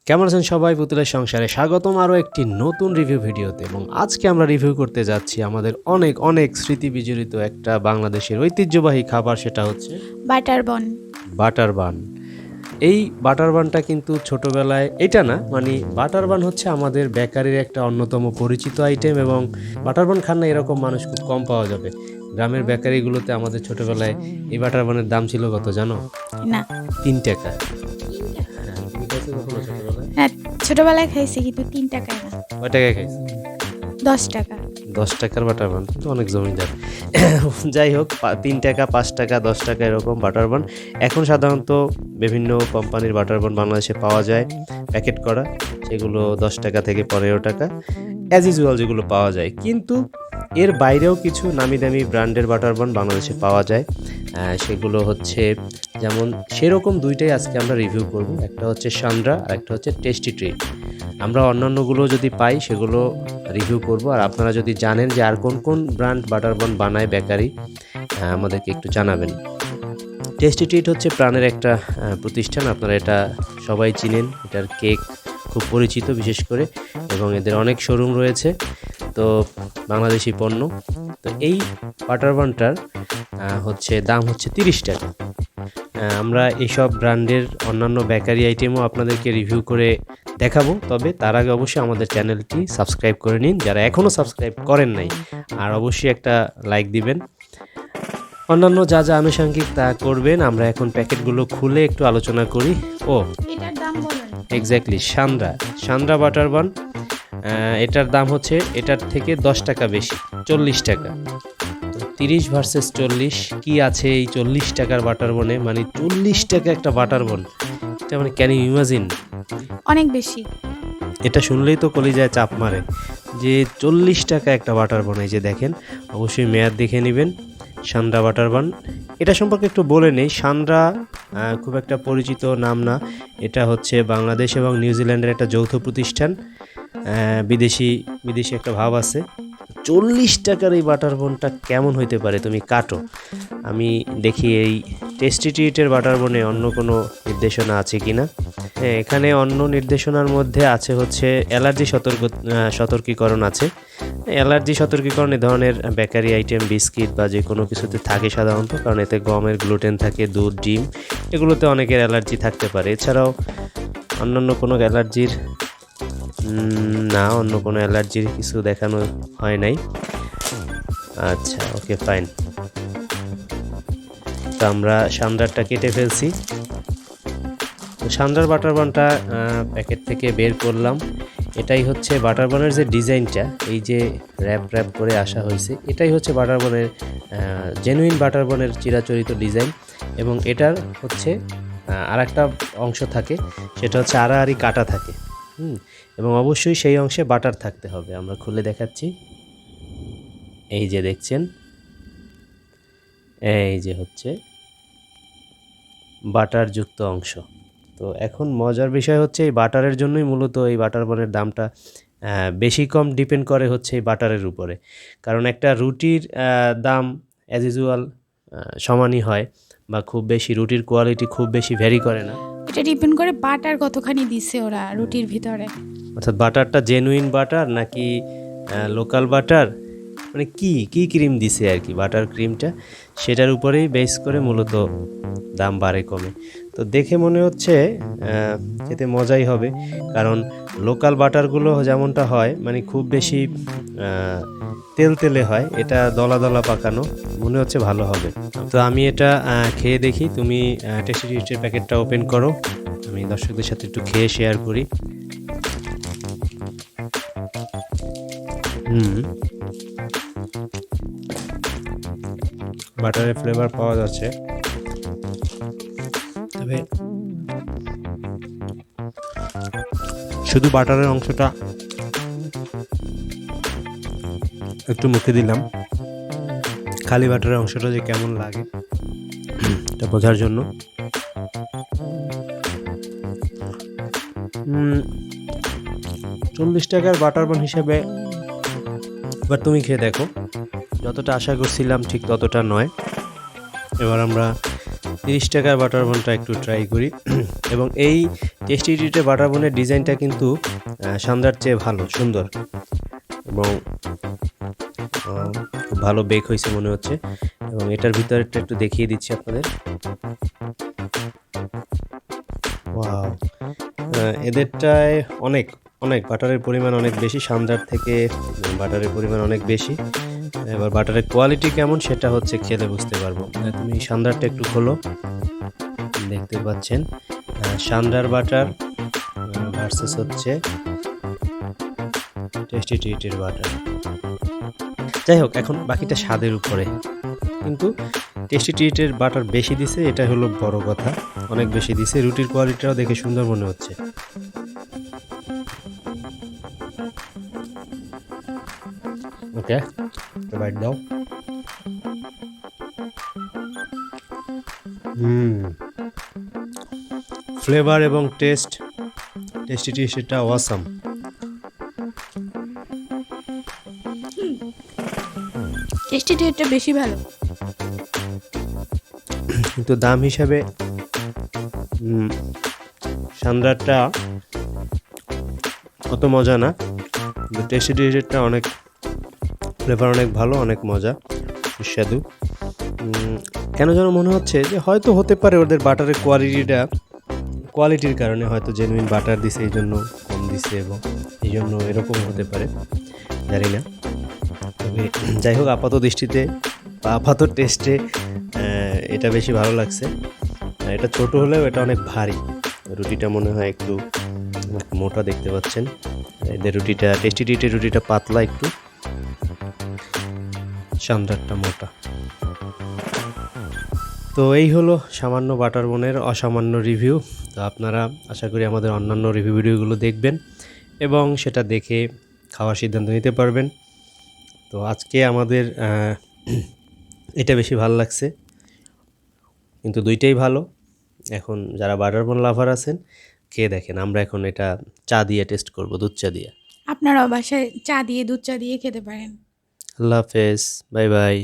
কেমন আছেন সবাই? পুতুলের সংসারে স্বাগতম আরও একটি নতুন রিভিউ ভিডিওতে। এবং আজকে আমরা রিভিউ করতে যাচ্ছি আমাদের অনেক অনেক স্মৃতি বিজড়িত একটা বাংলাদেশের ঐতিহ্যবাহী খাবার, সেটা হচ্ছে বাটার বন। Butter bun. এই বাটার বানটা কিন্তু ছোটোবেলায়, এটা না মানে বাটার বান হচ্ছে আমাদের বেকারির একটা অন্যতম পরিচিত আইটেম, এবং বাটার বান খান না এরকম মানুষ খুব কম পাওয়া যাবে। গ্রামের বেকারিগুলোতে আমাদের ছোটোবেলায় এই বাটার বানের দাম ছিল কত জানো? না, 3 টাকা। তুমি খাইছো কখনো ছোটোবেলায়? হ্যাঁ ছোটবেলায় খাইছি, কিন্তু 3 টাকায় না, কয় টাকায় খাইছো? 10 টাকা। 10 টাকার বাটার বান তো অনেক জমিদার। যাই হোক, 3 টাকা, 5 টাকা, 10 টাকা এরকম বাটার বান। এখন সাধারণত বিভিন্ন কোম্পানির বাটার বান বাংলাদেশে পাওয়া যায় প্যাকেট করা, সেগুলো 10 টাকা থেকে 15 টাকা অ্যাজ ইউজুয়াল যেগুলো পাওয়া যায়। কিন্তু এর বাইরেও কিছু নামি দামি ব্র্যান্ডের বাটার বান বাংলাদেশে পাওয়া যায়। সেগুলো হচ্ছে যেমন সেরকম দুইটাই আজকে আমরা রিভিউ করব। একটা হচ্ছে সান্দ্রা আর একটা হচ্ছে টেস্টি ট্রিট। আমরা অন্যান্যগুলো যদি পাই সেগুলো রিভিউ করব, আর আপনারা যদি জানেন যে আর কোন কোন ব্র্যান্ড বাটার বান বানায় বেকারি, আমাদেরকে একটু জানাবেন। টেস্টি ট্রিট হচ্ছে প্রাণের একটা প্রতিষ্ঠান, আপনারা এটা সবাই চিনেন। এটার কেক খুব পরিচিত বিশেষ করে, এবং এদের অনেক শোরুম রয়েছে, তো বাংলাদেশি পণ্য। তো এই বাটার বানটার হচ্ছে দাম হচ্ছে 30 টাকা। আমরা এইসব ব্র্যান্ডের অন্যান্য বেকারি আইটেমও আপনাদেরকে রিভিউ করে দেখাবো, তবে তার আগে অবশ্যই আমাদের চ্যানেলটি সাবস্ক্রাইব করে নিন যারা এখনও সাবস্ক্রাইব করেন নাই, আর অবশ্যই একটা লাইক দিবেন। অন্যান্য যা যা আনুষঙ্গিক তা করবেন। আমরা এখন প্যাকেটগুলো খুলে একটু আলোচনা করি। এটার দাম বলেন। Exactly, Sandra butter bun. এটার দাম হচ্ছে এটার থেকে 10 টাকা বেশি, 40 টাকা। 30 ভার্সেস 40, কি আছে এই 40 টাকার বাটার বনে? মানে 40 টাকা একটা বাটার বন, এটা মানে ক্যান ইউ ইমাজিন? অনেক বেশি। এটা শুনলেই তো কলিজায় চাপ মারে যে 40 টাকা একটা বাটার বন। এই যে দেখেন, অবশ্যই মেয়াদ দেখে নেবেন। সান্দ্রা বাটার বান, এটা সম্পর্কে একটু বলে নেই। সান্দ্রা খুব একটা পরিচিত নাম না, এটা হচ্ছে বাংলাদেশ এবং নিউজিল্যান্ডের একটা যৌথ প্রতিষ্ঠান। বিদেশি একটা ভাব আছে। 40 টাকার এই বাটার বনটা কেমন হইতে পারে তুমি কাটো। আমি দেখি এই টেস্টি ট্রিটের বাটার বনে অন্য কোনো নির্দেশনা আছে কি না। হ্যাঁ, এখানে অন্য নির্দেশনার মধ্যে আছে হচ্ছে অ্যালার্জি সতর্কীকরণ আছে। অ্যালার্জি সতর্কীকরণ এ ধরনের বেকারি আইটেম, বিস্কিট বা যে কোনো কিছুতে থাকে সাধারণত, কারণ এতে গমের গ্লুটেন থাকে, দুধ, ডিম, এগুলোতে অনেকের অ্যালার্জি থাকতে পারে। এছাড়াও অন্যান্য কোনো অ্যালার্জির অন্য কোনো অ্যালার্জির কিছু দেখানো হয় নাই। আচ্ছা, ওকে, ফাইন। তো আমরা সান্দ্রারটা কেটে ফেলছি। তো সান্দ্রার বাটার বানটা প্যাকেট থেকে বের করলাম। এটাই হচ্ছে বাটার বানের যে ডিজাইনটা, এই যে র্যাপ করে আসা হয়েছে, এটাই হচ্ছে বাটার বানের জেনুইন বাটার বানের চিরাচরিত ডিজাইন। এবং এটার হচ্ছে আর একটা অংশ থাকে, সেটা হচ্ছে আড়াআড়ি কাটা থাকে। এবং অবশ্যই সেই অংশে বাটার থাকতে হবে। আমরা খুলে দেখাচ্ছি। এই যে দেখছেন, এই যে হচ্ছে বাটারযুক্ত অংশ। তো এখন মজার বিষয় হচ্ছে এই বাটারের জন্যই মূলত এই বাটার বানের দামটা বেশি কম ডিপেন্ড করে হচ্ছে এই বাটারের উপরে। কারণ একটা রুটির দাম অ্যাজ ইউজুয়াল সমানই হয়, বা খুব বেশি রুটির কোয়ালিটি খুব বেশি ভ্যারি করে না। এটা ডিপেন্ড করে বাটার কতখানি দিছে ওরা রুটির ভিতরে, অর্থাৎ বাটারটা জেনুইন বাটার নাকি লোকাল বাটার, মানে কি ক্রিম দিছে আর কি, বাটার ক্রিমটা, সেটার উপরেই বেস করে মূলত দাম বাড়ে কমে। তো দেখে মনে হচ্ছে খেতে মজাই হবে, কারণ লোকাল বাটারগুলো যেমনটা হয় মানে খুব বেশি তেলে হয়, এটা দলা দলা পাকানো, মনে হচ্ছে ভালো হবে। তো আমি এটা খেয়ে দেখি। তুমি টেস্টি ট্রিটের প্যাকেটটা ওপেন করো, আমি দর্শকদের সাথে একটু খেয়ে শেয়ার করি। বাটারের ফ্লেভার পাওয়া যাচ্ছে, তবে শুধু বাটারের অংশটা একটু মুখে দিলাম, খালি বাটারের অংশটা যে কেমন লাগে এটা বোঝার জন্য। 40 টাকার বাটার বান হিসেবে এবার তুমি খেয়ে দেখো, যতটা আশা করছিলাম ঠিক ততটা নয়। এবার আমরা 30 টাকার বাটার বনটা একটু ট্রাই করি। এবং এই টেস্টি ট্রিটের বাটার বনের ডিজাইনটা কিন্তু সান্দার চেয়ে ভালো, সুন্দর এবং খুব ভালো বেক হয়েছে মনে হচ্ছে। এবং এটার ভিতরটা একটু দেখিয়ে দিচ্ছি আপনাদের। ওয়াও, এদেরটায় অনেক অনেক বাটারের পরিমাণ অনেক বেশি, সান্দার থেকে বাটারের পরিমাণ অনেক বেশি। এবার বাটারের কোয়ালিটি কেমন সেটা হচ্ছে খেলে বুঝতে পারবো। তুমি সান্দারটা একটু খোলো, দেখতে পাচ্ছেন সান্দার বাটার ভার্সেস হচ্ছে টেস্টি ট্রিটের বাটার। যাই হোক, এখন বাকিটা স্বাদের উপরে, কিন্তু টেস্টি ট্রিটের বাটার বেশি দিছে, এটা হলো বড় কথা, অনেক বেশি দিছে। রুটির কোয়ালিটিটাও দেখে সুন্দর মনে হচ্ছে। ওকে, বাইট দাও। ফ্লেভার এবং টেস্টি টেস্টটা অসাম। টেস্টি ট্রিটটা বেশি ভালো। কিন্তু দাম হিসাবে সান্দ্রারটা অত মজা না, কিন্তু টেস্টি টেস্টটা অনেক, ফ্লেভার অনেক ভালো, অনেক মজা, সুস্বাদু। কেন যেন মনে হচ্ছে যে হয়তো হতে পারে ওদের বাটারের কোয়ালিটির কারণে হয়তো জেনুইন বাটার দিছে, এই জন্য কম দিছে এবং এই জন্য এরকম হতে পারে, জানি না। তবে যাই হোক, আপাত দৃষ্টিতে বা আপাত টেস্টে এটা বেশি ভালো লাগছে। এটা ছোট হলেও এটা অনেক ভারী। রুটিটা মনে হয় একটু মোটা, দেখতে পাচ্ছেন এদের রুটিটা, টেস্টি ট্রিটের রুটিটা পাতলা একটু, সান্দারটা মোটা। তো এই হলো সামান্য বাটার বনের অসামান্য রিভিউ। তো আপনারা আশা করি আমাদের অন্যান্য রিভিউ ভিডিওগুলো দেখবেন এবং সেটা দেখে খাওয়ার সিদ্ধান্ত নিতে পারবেন। তো আজকে আমাদের এটা বেশি ভালো লাগছে, কিন্তু দুইটাই ভালো। এখন যারা বাটার বন লাভার আছেন খেয়ে দেখেন। আমরা এখন এটা চা দিয়ে টেস্ট করব, দুধ চা দিয়ে। আপনারাও বাসায় চা দিয়ে দুধ চা দিয়ে খেতে পারেন। আল্লাহ হাফেজ, বাই বাই।